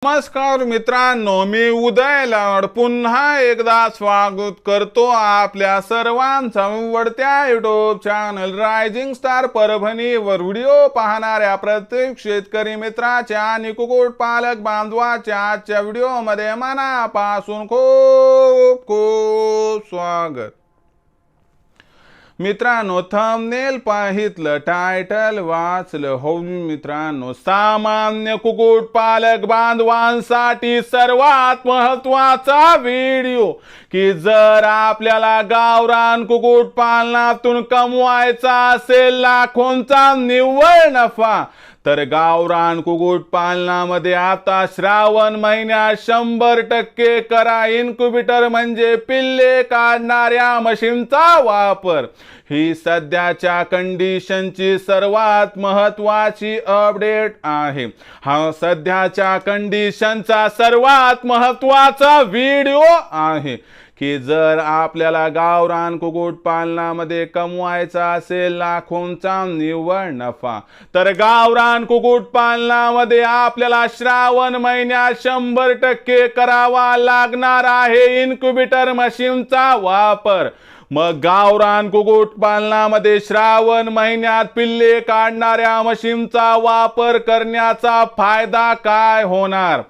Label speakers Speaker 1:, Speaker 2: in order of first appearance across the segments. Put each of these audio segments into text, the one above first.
Speaker 1: नमस्कार मित्रांनो, मी उदय लाड पुन्हा एकदा स्वागत करतो आपल्या सर्वांचा आवडत्या युट्यूब चॅनल रायझिंग स्टार परभणीवर व्हिडिओ पाहणाऱ्या प्रत्येक शेतकरी मित्राच्या आणि कुक्कुटपालक बांधवाच्या आजच्या व्हिडिओमध्ये मनापासून खूप खूप स्वागत। मित्रांनो, थंबनेल पाहितलं, टायटल वाचलं हो मित्रांनो, सामान्य कुक्कुटपालक बांधवांसाठी सर्वात महत्त्वाचा व्हिडिओ की जर आपल्याला गावरान कुक्कुटपालनातून कमवायचा असेल लाखोंचा निव्वळ नफा, तर गावरान कुक्कुटपालनामध्ये आता श्रावण महिन्यात 100% करा इन्क्युबेटर म्हणजे पिल्ले काढणाऱ्या मशीनचा वापर। ही सध्याच्या कंडिशनची सर्वात महत्त्वाची अपडेट आहे। हा सध्याच्या कंडिशनचा सर्वात महत्त्वाचा व्हिडिओ आहे की जर आपल्याला गावरान कुक्कुटपालनामध्ये कमवायचा असेल लाखोंचा निव्वळ नफा, तर गावरान कुक्कुटपालनामध्ये आपल्याला श्रावण महिन्यात 100% करावा लागणार आहे इन्क्युबेटर मशीनचा वापर। मग गावरान कुक्कुटपालनामध्ये श्रावण महिन्यात पिल्ले काढणाऱ्या मशीनचा वापर करण्याचा फायदा काय होणार?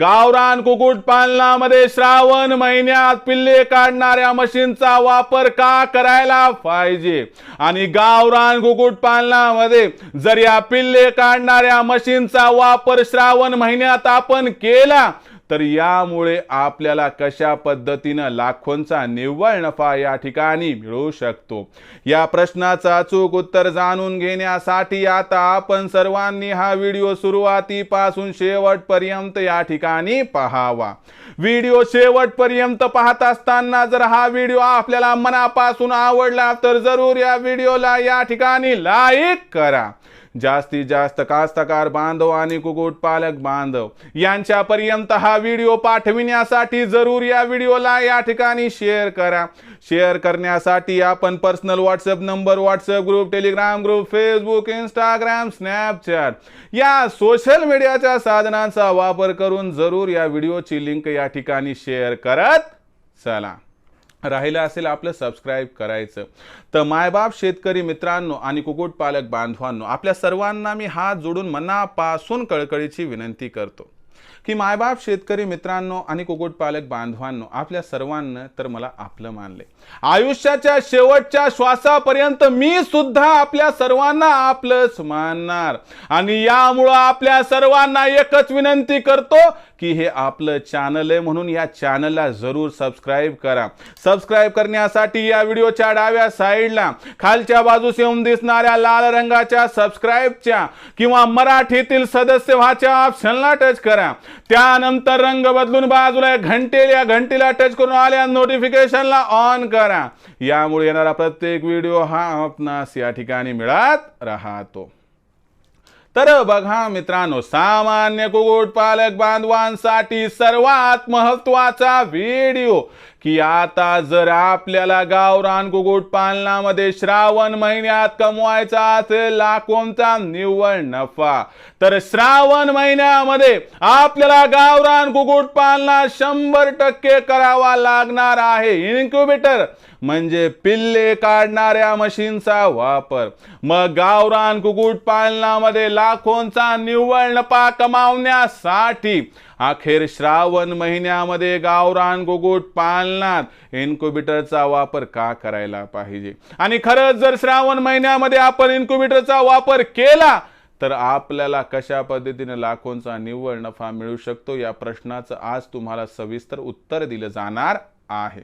Speaker 1: गावरान कुक्कुटपालनामध्ये श्रावण महिन्यात पिल्ले काढणाऱ्या मशीनचा वापर का करायला पाहिजे? आणि गावरान कुक्कुटपालनामध्ये जर या पिल्ले काढणाऱ्या मशीनचा वापर श्रावण महिन्यात आपण केला तर यामुळे आपल्याला कशा पद्धतीने लाखोंचा निव्वळ नफा या ठिकाणी मिळू शकतो? या प्रश्नाचा अचूक उत्तर जाणून घेण्यासाठी आता आपण सर्वांनी हा व्हिडिओ सुरुवातीपासून शेवटपर्यंत या ठिकाणी पाहावा। व्हिडिओ शेवटपर्यंत पाहत असताना जर हा व्हिडिओ आपल्याला मनापासून आवडला तर जरूर या व्हिडिओला या ठिकाणी लाईक करा। जास्तीत जास्त कास्तकार बांधव आणि कुक्कुटपालक बांधव यांच्यापर्यंत हा व्हिडिओ पाठविण्यासाठी जरूर या व्हिडिओला या ठिकाणी शेअर करा। शेअर करण्यासाठी आपण personal WhatsApp number, WhatsApp group, Telegram group, Facebook, Instagram, Snapchat या सोशल मीडियाच्या साधनांचा वापर करून जरूर या व्हिडिओची लिंक या ठिकाणी शेअर करत चला। राहिलं असेल आपलं सबस्क्राइब करायचं, तर मायबाप शेतकरी मित्रांनो आणि कुक्कुटपालक बांधवांनो, आपल्या सर्वांना मी हात जोडून मनापासून कळकळीची विनंती करतो की मायबाप शेतकरी मित्रांनो आणि कुक्कुटपालक बांधवांनो, आपल्या सर्वांना तर मला आपलं मानले। आयुष्याच्या शेवटच्या श्वासापर्यंत मी सुद्धा आपल्या सर्वांना आपलंच मानणार। आणि यामुळे आपल्या सर्वांना एकच विनंती करतो की हे आपलं चॅनल आहे म्हणून या चॅनलला जरूर सबस्क्राइब करा। सबस्क्राइब करण्यासाठी या व्हिडिओच्या डाव्या साईडला खालच्या बाजूस येऊन दिसणाऱ्या लाल रंगाच्या सबस्क्राइबच्या किंवा मराठीतील सदस्य व्हाच्या ऑप्शनला टच करा। त्यानंतर रंग बदलून बाजूला घंटीला टच करून आल्या नोटिफिकेशनला ऑन करा। यामुळे येणारा प्रत्येक व्हिडिओ हा आपणास या ठिकाणी मिळत राहतो। तर बघा मित्रांनो, सामान्य कुक्कुटपालक बांधवांसाठी सर्वात महत्त्वाचा व्हिडिओ की आता जर आपल्याला गावरान कुक्कुटपालनामध्ये श्रावण महिन्यात कमवायचा असेल लाखोंचा निव्वळ नफा, तर श्रावण महिन्यामध्ये आपल्याला गावरान कुक्कुटपालनात 100% करावा लागणार आहे इन्क्युबेटर म्हणजे पिल्ले काढणाऱ्या मशीनचा वापर। मग गावरान कुक्कुटपालनामध्ये लाखोंचा निव्वळ नफा कमावण्यासाठी अखेर श्रावण महिन्यामध्ये गावरान कुक्कुटपालनात इन्क्युबेटरचा वापर का करायला पाहिजे? आणि खरंच जर श्रावण महिन्यामध्ये आपण इन्क्युबेटरचा वापर केला तर आपल्याला कशा पद्धतीने लाखोंचा निव्वळ नफा मिळू शकतो या प्रश्नाचं आज तुम्हाला सविस्तर उत्तर दिलं जाणार आहे।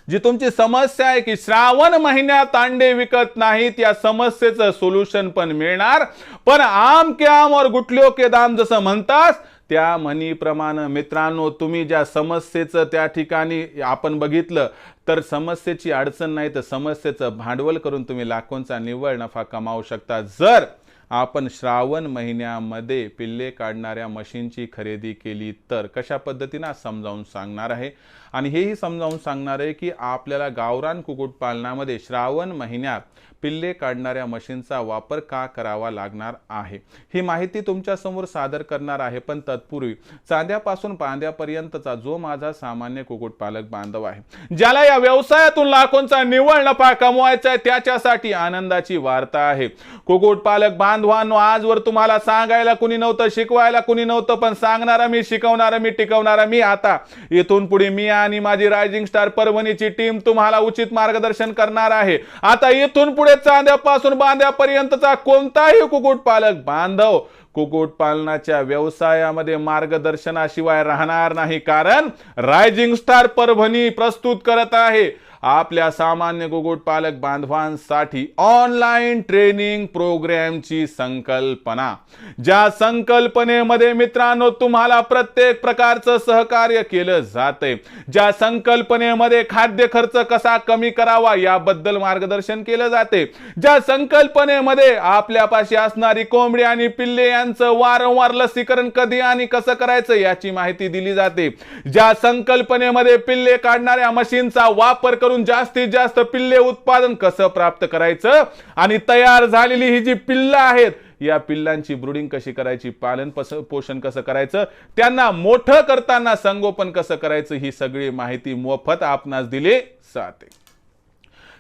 Speaker 1: जी तुमची समस्या आहे की श्रावण महिन्यात अंडे विकत नाहीत, या समस्येचं सोल्युशन पण मिळणार। पण आम के आम और गुठलियों के दाम जसं म्हणतात त्या म्हणीप्रमाणे मित्रांनो, तुम्ही ज्या समस्येचं त्या ठिकाणी आपण बघितलं तर समस्येची अडचण नाही तर समस्येचं भांडवल करून तुम्ही लाखोंचा निव्वळ नफा कमावू शकता। जर आपण श्रावण महिन्यामध्ये पिल्ले काढणाऱ्या मशीनची खरेदी केली तर कशा पद्धतीने समजावून सांगणार आहे आणि हेही समजावून सांगणार आहे की आपल्याला गावरान कुक्कुटपालनामध्ये श्रावण महिन्यात पिल्ले काढणाऱ्या मशीनचा वापर का करावा लागणार आहे ही माहिती तुमच्या समोर सादर करणार आहे। पण तत्पूर्वी चांद्यापासून पांद्यापर्यंतचा जो माझा सामान्य कुक्कुटपालक बांधव आहे, ज्याला या व्यवसायातून लाखोंचा निव्वळ नफा कमवायचा आहे, त्याच्यासाठी आनंदाची वार्ता आहे। कुक्कुटपालक बांधवांनो, आजवर तुम्हाला सांगायला कुणी नव्हतं, शिकवायला कुणी नव्हतं, पण सांगणारा मी, शिकवणारा मी, टिकवणारा मी। आता इथून पुढे मी आणि माझी रायझिंग स्टार परभणीची टीम तुम्हाला उचित मार्गदर्शन करणार आहे। आता इथून पुढे चांद्यापासून बांद्यापर्यंतचा कोणताही कुक्कुटपालक बांधव कुक्कुटपालनाच्या व्यवसायामध्ये मार्गदर्शनाशिवाय राहणार नाही, कारण रायझिंग स्टार परभणी प्रस्तुत करत आहे आपल्या सामान्य कुक्कुटपालक बांधवांसाठी ऑनलाईन ट्रेनिंग प्रोग्रामची संकल्पना। ज्या संकल्पनेमध्ये मित्रांनो तुम्हाला प्रत्येक प्रकारचं सहकार्य केलं जाते, ज्या संकल्पनेमध्ये खाद्य खर्च कसा कमी करावा याबद्दल मार्गदर्शन केलं जाते, ज्या संकल्पनेमध्ये आपल्यापाशी असणारी कोंबडी आणि पिल्ले यांचं वारंवार लसीकरण कधी आणि कसं करायचं याची माहिती दिली जाते, ज्या संकल्पनेमध्ये पिल्ले काढणाऱ्या मशीनचा वापर जास्तीत जास्त पिल्ले उत्पादन कसं प्राप्त करायचं आणि तयार झालेली ही जी पिल्लं आहेत या पिल्लांची ब्रूडिंग कशी करायची, पालन पोषण कसं करायचं, त्यांना मोठं करताना संगोपन कसं करायचं, ही सगळी माहिती मोफत आपणास दिली जाते।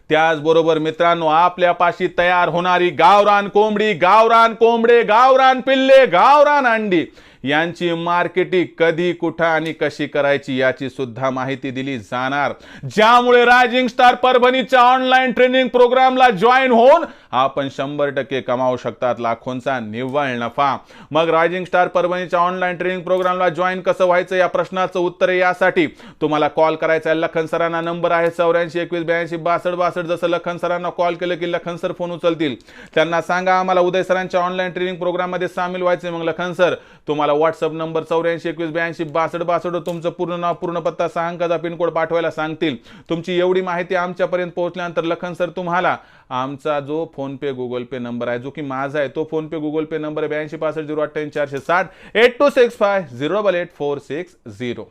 Speaker 1: त्याचबरोबर मित्रांनो, आपल्यापाशी तयार होणारी गावरान कोंबडी, गावरान कोंबडे, गावरान पिल्ले, गावरान अंडी यांची मार्केटिंग कधी, कुठं आणि कशी करायची याची सुद्धा माहिती दिली जाणार, ज्यामुळे रायझिंग स्टार परभणीच्या ऑनलाईन ट्रेनिंग प्रोग्रामला जॉईन होऊन आपण 100% कमावू शकतात लाखोंचा निव्वळ नफा। मग रायझिंग स्टार परभणीच्या ऑनलाईन ट्रेनिंग प्रोग्रामला जॉईन कसं व्हायचं या प्रश्नाचं उत्तर यासाठी तुम्हाला कॉल करायचा आहे। लखन सरांना नंबर आहे 84 21 82 62 62। जसं लखन सरांना कॉल केलं की लखन सर फोन उचलतील, त्यांना सांगा आम्हाला उदय सरांच्या ऑनलाईन ट्रेनिंग प्रोग्राम मध्ये सामील व्हायचे। मग लखन सर तुम्हाला व्हॉट्सअप नंबर 84 21 82 62 62 तुमचं पूर्ण नाव, पूर्ण पत्ता, 6 अंकाचा पिनकोड पाठवायला सांगतील। तुमची एवढी माहिती आमच्यापर्यंत पोहोचल्यानंतर लखन सर तुम्हाला आमचा जो फोन पे गुगल पे नंबर आहे, जो की माझा आहे, तो फोन पे गुगल पे नंबर 82 65 058 460 8265 088 460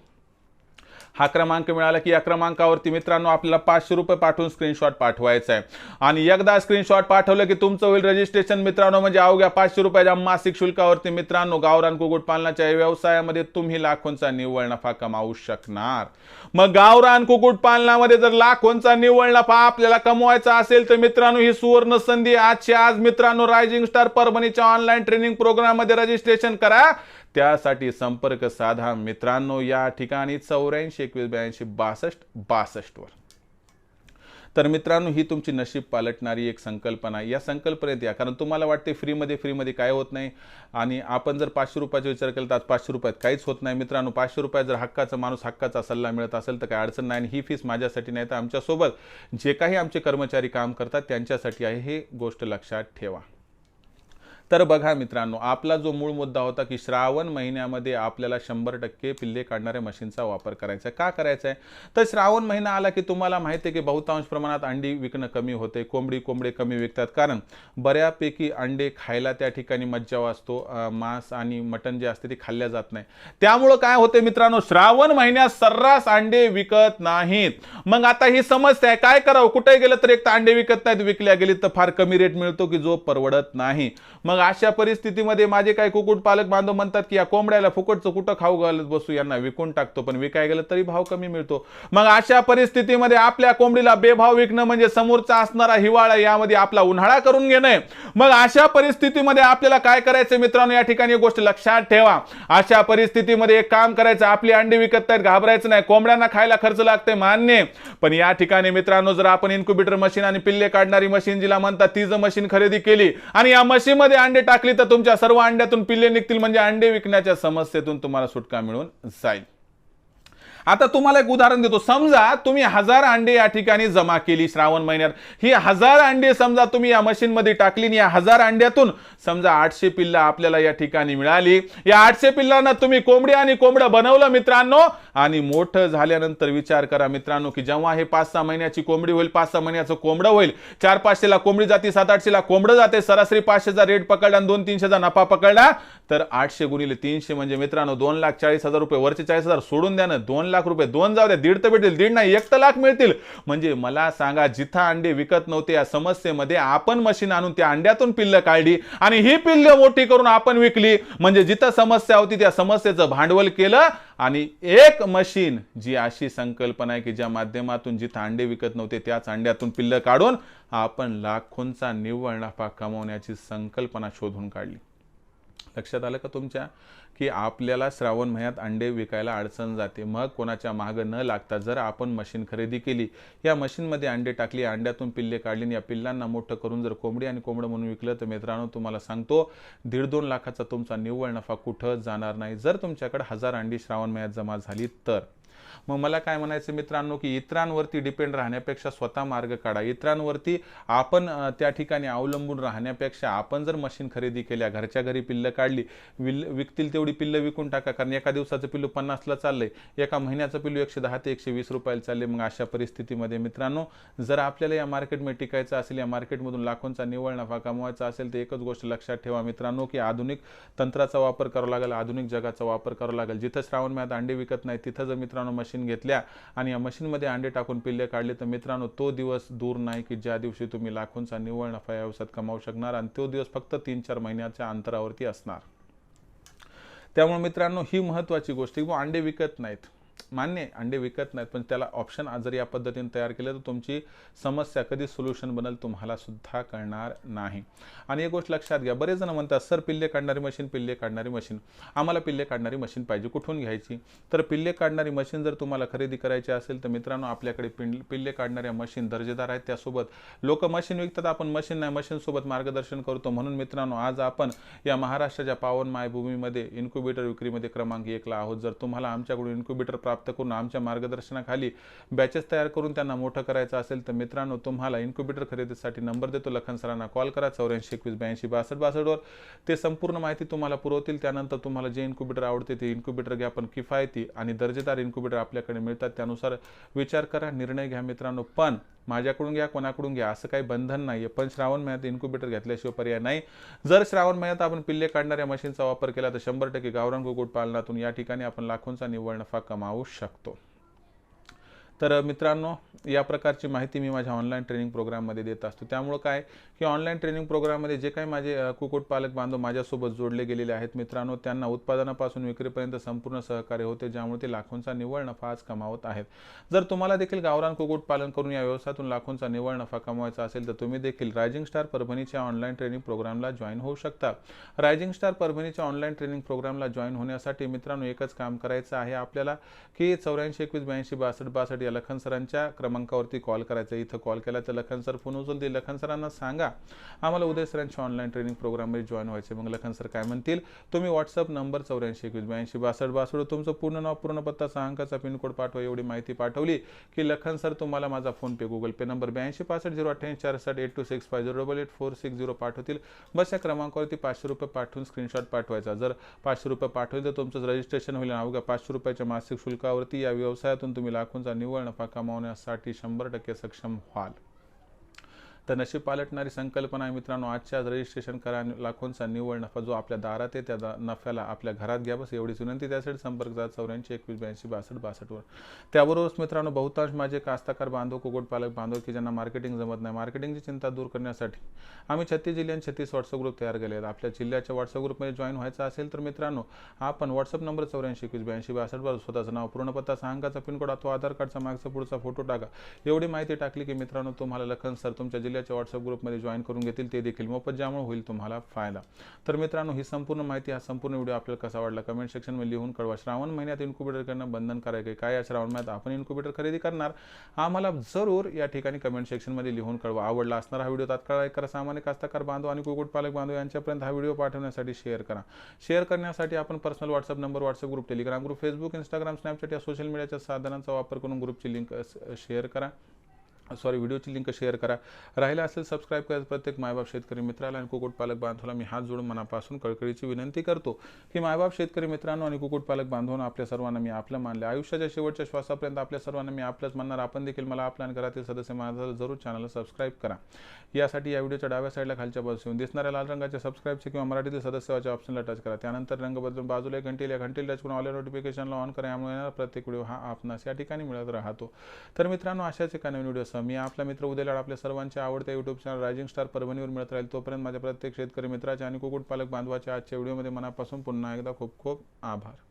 Speaker 1: हा क्रमांक मिळाला की या क्रमांकावरती मित्रांनो आपल्याला 500 रुपये पाठवून स्क्रीनशॉट पाठवायचा आहे आणि एकदा स्क्रीनशॉट पाठवलं की तुमचं होईल रजिस्ट्रेशन मित्रांनो। म्हणजे अवघ्या 500 रुपयाच्या मासिक शुल्कावरती मित्रांनो गावरान कुक्कुटपालनाच्या व्यवसायामध्ये तुम्ही लाखोंचा निव्वळ नफा कमावू शकणार। मग गावरान कुक्कुटपालनामध्ये जर लाखोंचा निव्वळ नफा आपल्याला कमवायचा असेल तर मित्रांनो ही सुवर्ण संधी आजच्या आज मित्रांनो रायझिंग स्टार परभणीच्या ऑनलाईन ट्रेनिंग प्रोग्राम मध्ये रजिस्ट्रेशन करा। त्यासाठी संपर्क साधा मित्रांनो या ठिकाणी 84 21 82 62 62 वर। तर मित्रांनो ही तुमची नशीब पालटणारी एक संकल्पना, या संकल्पनेत या, कारण तुम्हाला वाटते फ्रीमध्ये काय होत नाही आणि आपण जर 500 रुपयाचा विचार केला तर 500 रुपयात काहीच होत नाही मित्रांनो। 500 रुपयात जर हक्काचा माणूस, हक्काचा सल्ला मिळत असेल तर काय अडचण नाही। ही फीस माझ्यासाठी नाही तर आमच्यासोबत जे काही आमचे कर्मचारी काम करतात त्यांच्यासाठी आहे, हे गोष्ट लक्षात ठेवा। तर बघा मित्रांनो, आपला जो मूळ मुद्दा होता की श्रावण महिन्यामध्ये आपल्याला 100% पिल्ले काढणाऱ्या मशीनचा वापर करायचा आहे। का करायचा आहे तर श्रावण महिना आला की तुम्हाला माहिती आहे की बहुतांश प्रमाणात अंडी विकणं कमी होते, कोंबडे कमी विकतात, कारण बऱ्यापैकी अंडे खायला त्या ठिकाणी मज्जा वाटतो, मांस आणि मटण जे असते ते खाल्ल्या जात नाही। त्यामुळे काय होते मित्रांनो, श्रावण महिन्यात सर्रास अंडे विकत नाहीत। मग आता ही समस्या आहे, काय करावं, कुठे गेलं तर एक तर अंडे विकत नाहीत, विकल्या गेली तर फार कमी रेट मिळतो की जो परवडत नाही। मग अशा परिस्थितीमध्ये माझे काही कुक्कुटपालक बांधव म्हणतात की या कोंबड्याला फुकटचं कुठं खाऊ घालत बसू, यांना विकून टाकतो, पण विकाय गेलं तरी भाव कमी मिळतो। मग अशा परिस्थितीमध्ये आपल्या कोंबडीला बेभाव विकणं म्हणजे समोरचा असणारा हिवाळा यामध्ये आपला उन्हाळा करून घेणे। मग अशा परिस्थितीमध्ये आपल्याला काय करायचं मित्रांनो, या ठिकाणी एक गोष्ट लक्षात ठेवा। अशा परिस्थितीमध्ये एक काम करायचं, आपली अंडी विकत आहेत घाबरायचं नाही, कोंबड्यांना खायला खर्च लागते मान्य, पण या ठिकाणी मित्रांनो जर आपण इन्क्युबेटर मशीन आणि पिल्ले काढणारी मशीन जिला म्हणतात ती जर मशीन खरेदी केली आणि या मशीन मध्ये अंडे टाकली तर तुमच्या सर्व अंड्यातून पिल्ले निघतील, म्हणजे अंडे विकण्याच्या समस्येतून तुम्हाला सुटका मिळून जाईल। आता तुम्हाला एक उदाहरण देतो. समजा तुम्ही 1000 अंडे या ठिकाणी जमा केली श्रावण महिन्यात. ही 1000 अंडे समजा तुम्ही या मशीन मध्ये टाकली आणि या 1000 अंड्यातून समजा 800 पिल्लं आपल्याला या ठिकाणी मिळाली. या 800 पिल्लांना तुम्ही कोंबडी आणि कोंबडं बनवलं मित्रांनो, आणि मोठं झाल्यानंतर विचार करा मित्रांनो की जेव्हा हे 5-6 महिन्याची कोंबडी होईल, 5-6 महिन्याचं कोंबडं होईल, 400-500 ला कोंबडी जाते, 700-800 ला कोंबडं जाते, सरासरी 500चा रेट पकडला आणि 200-300चा नफा पकडला तर 800 गुणिले 300 म्हणजे मित्रांनो 2,40,000 रुपये. वरचे 40,000 सोडून द्या ना, 2 लाख रुपये. 2 जाऊ द्या, 1.5 तर भेटेल, 1.5 नाही 1 लाख मिळतील. म्हणजे मला सांगा, जिथं अंडे विकत नव्हते या समस्येमध्ये आपण मशीन आणून त्या अंड्यातून पिल्लं काढली आणि ही पिल्लं मोठी करून आपण विकली. म्हणजे जिथं समस्या होती त्या समस्येचं भांडवल केलं आणि एक मशीन जी अशी संकल्पना आहे की ज्या माध्यमातून जिथं अंडे विकत नव्हते त्याच अंड्यातून पिल्लं काढून आपण लाखोंचा निव्वळ नफा कमवण्याची संकल्पना शोधून काढली. लक्षात आलं का तुमच्या की आपल्याला श्रावण महिन्यात अंडे विकायला अडचण जाते. मग कोणाच्या मागं न लागता जर आपण मशीन खरेदी केली, या मशीनमध्ये अंडे टाकली, अंड्यातून पिल्ले काढली, या पिल्लांना मोठं करून जर कोंबडी आणि कोंबडं म्हणून विकलं तर मित्रांनो तुम्हाला सांगतो 1.5-2 लाखाचा तुमचा निव्वळ नफा कुठं जाणार नाही, जर तुमच्याकडे 1000 अंडी श्रावण महिन्यात जमा झाली तर. मग मला काय म्हणायचं मित्रांनो की इतरांवरती डिपेंड राहण्यापेक्षा स्वतः मार्ग काढा. इतरांवरती आपण त्या ठिकाणी अवलंबून राहण्यापेक्षा आपण जर मशीन खरेदी केल्या, घरच्या घरी पिल्लं काढली, विकतील तेवढी पिल्लं विकून टाका. कारण एका दिवसाचं पिल्लू 50ला चाललंय, एका महिन्याचं पिल्लू 110 ते 120 रुपयाला चालले. मग अशा परिस्थितीमध्ये मित्रांनो जर आपल्याला या मार्केटमध्ये टिकायचं असेल, या मार्केटमधून लाखोंचा निव्वळ नफा कमवायचा असेल तर एकच गोष्ट लक्षात ठेवा मित्रांनो की आधुनिक तंत्राचा वापर करावा लागेल, आधुनिक जगाचा वापर करावा लागेल. जिथं श्रावण महिन्यात अंडे विकत नाही तिथं जर मित्रांनो मशीन घेतल्या आणि या मशीनमध्ये अंडे टाकून पिल्ले काढले तर मित्रांनो तो दिवस दूर नाही की ज्या दिवशी तुम्ही लाखोंचा निव्वळ नफा या व्यवसायात कमावू शकणार, आणि तो दिवस फक्त 3-4 महिन्याच्या अंतरावरती असणार. त्यामुळे मित्रांनो ही महत्त्वाची गोष्ट की अंडे विकत नाहीत, मान्य अंडे विकत नाहीत, पण त्याला ऑप्शन जर या पद्धतीने तयार केलं तर तुमची समस्या कधी सोल्युशन बनेल तुम्हाला सुद्धा कळणार नाही. आणि एक गोष्ट लक्षात घ्या, बरेच जण म्हणतात सर पिल्ले काढणारी मशीन, पिल्ले काढणारी मशीन. आम्हाला पिल्ले काढणारी मशीन पाहिजे, कुठून घ्यायची? तर पिल्ले काढणारी मशीन जर तुम्हाला खरेदी करायची असेल तर मित्रांनो आपल्याकडे पिल्ले काढणाऱ्या मशीन दर्जेदार आहेत. त्यासोबत लोक मशीन विकतात, आपण मशीन नाही, मशीन सोबत मार्गदर्शन करतो. म्हणून मित्रांनो आज आपण या महाराष्ट्राच्या पावन मायभूमीमध्ये इन्क्युबेटर विक्रीमध्ये क्रमांक 1 ला आहोत. जर तुम्हाला आमच्याकडून इन्क्युबेटर प्राप्त करून आमच्या मार्गदर्शनाखाली बॅचेस तयार करून त्यांना मोठं करायचं असेल तर मित्रांनो तुम्हाला इन्क्युबेटर खरेदीसाठी नंबर देतो, लखन सरांना कॉल करा 8421826262 वर. ते संपूर्ण माहिती तुम्हाला पुरवतील. त्यानंतर तुम्हाला जे इन्क्युबेटर आवडते ते इन्क्युबेटर घ्या, पण किफायती आणि दर्जेदार इन्क्युबेटर आपल्याकडे मिळतात. त्यानुसार विचार करा, निर्णय घ्या मित्रांनो. पण माझ्याकडून घ्या, कोणाकडून घ्या असं काही बंधन नाहीये, पण श्रावण महिन्यात इन्क्युबेटर घेतल्याशिवाय पर्याय नाही. जर श्रावण महिन्यात आपण पिल्ले काढणाऱ्या मशीनचा वापर केला तर 100% गावरान कुक्कुटपालनातून या ठिकाणी आपण लाखोंचा निव्वळ नफा कमावू शकतो. तर मित्रांनो या प्रकारची माहिती मी माझ्या ऑनलाईन ट्रेनिंग प्रोग्राममध्ये देत असतो. त्यामुळे काय की ऑनलाईन ट्रेनिंग प्रोग्राममध्ये जे काही माझे कुक्कुटपालक बांधव माझ्यासोबत जोडले गेलेले आहेत मित्रांनो, त्यांना उत्पादनापासून विक्रीपर्यंत संपूर्ण सहकार्य होते, ज्यामुळे ते लाखोंचा निव्वळ नफा आज कमावत आहेत. जर तुम्हाला देखील गावरान कुक्कुटपालन करून या व्यवसायातून लाखोंचा निव्वळ नफा कमवायचा असेल तर तुम्ही देखील रायझिंग स्टार परभणीच्या ऑनलाईन ट्रेनिंग प्रोग्रामला जॉईन होऊ शकता. रायझिंग स्टार परभणीच्या ऑनलाईन ट्रेनिंग प्रोग्रामला जॉईन होण्यासाठी मित्रांनो एकच काम करायचं आहे आपल्याला की 8421826262 या लखन सरांच्या क्रमांकावरती कॉल करायचा. इथं कॉल केला तर लखन सर फोन उचलतील. लखन सरांना सांगा आम्हाला उदय सरांच्या ऑनलाईन ट्रेनिंग प्रोग्राममध्ये जॉईन व्हायचे. मग लखन सर काय म्हणतील, तुम्ही व्हॉट्सअप नंबर 8421826262 तुमचं पूर्ण नाव, पूर्ण पत्ता, 6 अंकाचा पिनकोड पाठवा. एवढी माहिती पाठवली की लखन सर तुम्हाला माझा फोन पे, गुगल पे नंबर 8265088460884680 पाठवतील. बस या क्रमांकावरती 500 रुपये पाठवून स्क्रीनशॉट पाठवायचा. जर 500 रुपये पाठवले तर तुमचं रजिस्ट्रेशन होईल. अवघ्या 500 रुपयाच्या मासिक शुल्कावरती या व्यवसायातून तुम्ही लाखोंचा निव्वळ नफा कमावण्यासाठी 100% सक्षम व्हाल. तर नशीब पालटणारी संकल्पना आहे मित्रांनो. आजच्या रजिस्ट्रेशन करा, लाखोंचा निव्वळ नफा जो आपल्या दारात आहे त्या नफ्याला आपल्या घरात घ्या. बस एवढीच विनंती. त्यासाठी संपर्क साधा 8421826262 वर. त्याबरोबरच मित्रांनो बहुतांश माझे कास्तकार बांधव, कुक्कुटपालक बांधव की ज्यांना मार्केटिंग जमत नाही, मार्केटिंगची चिंता दूर करण्यासाठी आम्ही 36 जिल्ह्यांत 36 व्हॉट्सअप ग्रुप तयार केले आहेत. आपल्या जिल्ह्याच्या व्हॉट्सअप ग्रुपमध्ये जॉईन व्हायचं असेल तर मित्रांनो आपण व्हॉट्सअप नंबर 8421826262 स्वतःचं नाव, पूर्ण पत्ता, 6 अंकाचा पिनकोड अथवा आधार कार्डचा मागचा पुढचा फोटो टाका. एवढी माहिती टाकली की मित्रांनो तुम्हाला लखन सर तुमच्या जिल्ह्यात तालुक्याच्या व्हॉट्सअप ग्रुपमध्ये जॉईन करून घेतील, ते देखील मोफत, ज्यामुळे होईल तुम्हाला फायदा. तर मित्रांनो, ही संपूर्ण माहिती, हा संपूर्ण व्हिडिओ आपल्याला कसा वाटला कमेंट सेक्शनमध्ये लिहून कळवा. श्रावण महिन्यात इन्क्युबेटर करणं बंधनकारक आहे. काय या श्रावण महिन्यात आपण इन्क्युबेटर खरेदी करणार? आम्हाला जरूर या ठिकाणी कमेंट सेक्शनमध्ये लिहून कळवा. आवडला असणारा हा व्हिडिओ तात्काळ लाईक करा. सामान्य कास्तकार बांधव आणि कुक्कुटपालक बांधव यांच्यापर्यंत हा व्हिडिओ पाठवण्यासाठी शेअर करा. शेअर करण्यासाठी आपण personal WhatsApp number, WhatsApp group, Telegram group, Facebook, Instagram, Snapchat या सोशल मीडियाच्या साधनांचा वापर करून ग्रुपची लिंक शेअर करा. व्हिडिओची लिंक शेअर करा. राहिला असेल सबस्क्राईब करायचं प्रत्येक मायबाप शेतकरी मित्राला आणि कुक्कुटपालक बांधवाला मी हात जोडून मनापासून कळकळीची विनंती करतो की मायबाप शेतकरी मित्रांनो आणि कुक्कुटपालक बांधवांनो, आपल्या सर्वांना मी आपलं मानले. आयुष्याच्या शेवटच्या श्वासापर्यंत आपल्या सर्वांना मी आपलंच मानणार. आपण देखील मला आपल्या आणि घरातील सदस्य माझा जरूर चॅनलला सबस्क्राईब करा. यासाठी या व्हिडिओच्या डाव्या साईडला खालच्या बाजूस दिसणाऱ्या लाल रंगाच्या सबस्क्राईबचे किंवा मराठीतील सदस्याच्या ऑप्शनला टच करा. त्यानंतर रंग बदलून बाजूला घंटीला टच करून ऑल नोटिफिकेशनला ऑन करा. यामुळे प्रत्येक व्हिडिओ हा आपणास या ठिकाणी मिळत राहतो. तर मित्रांनो, अशाच एका नवीन व्हिडिओसह मी आपला मित्र उद्या आपल्या सर्वांच्या आवडत्या युट्यूब चॅनल रायझिंग स्टार परभणीवर मिळत राहील. तोपर्यंत माझ्या प्रत्येक शेतकरी मित्राच्या आणि कुक्कुटपालक बांधवाच्या आजच्या व्हिडिओमध्ये मनापासून पुन्हा एकदा खूप खूप आभार.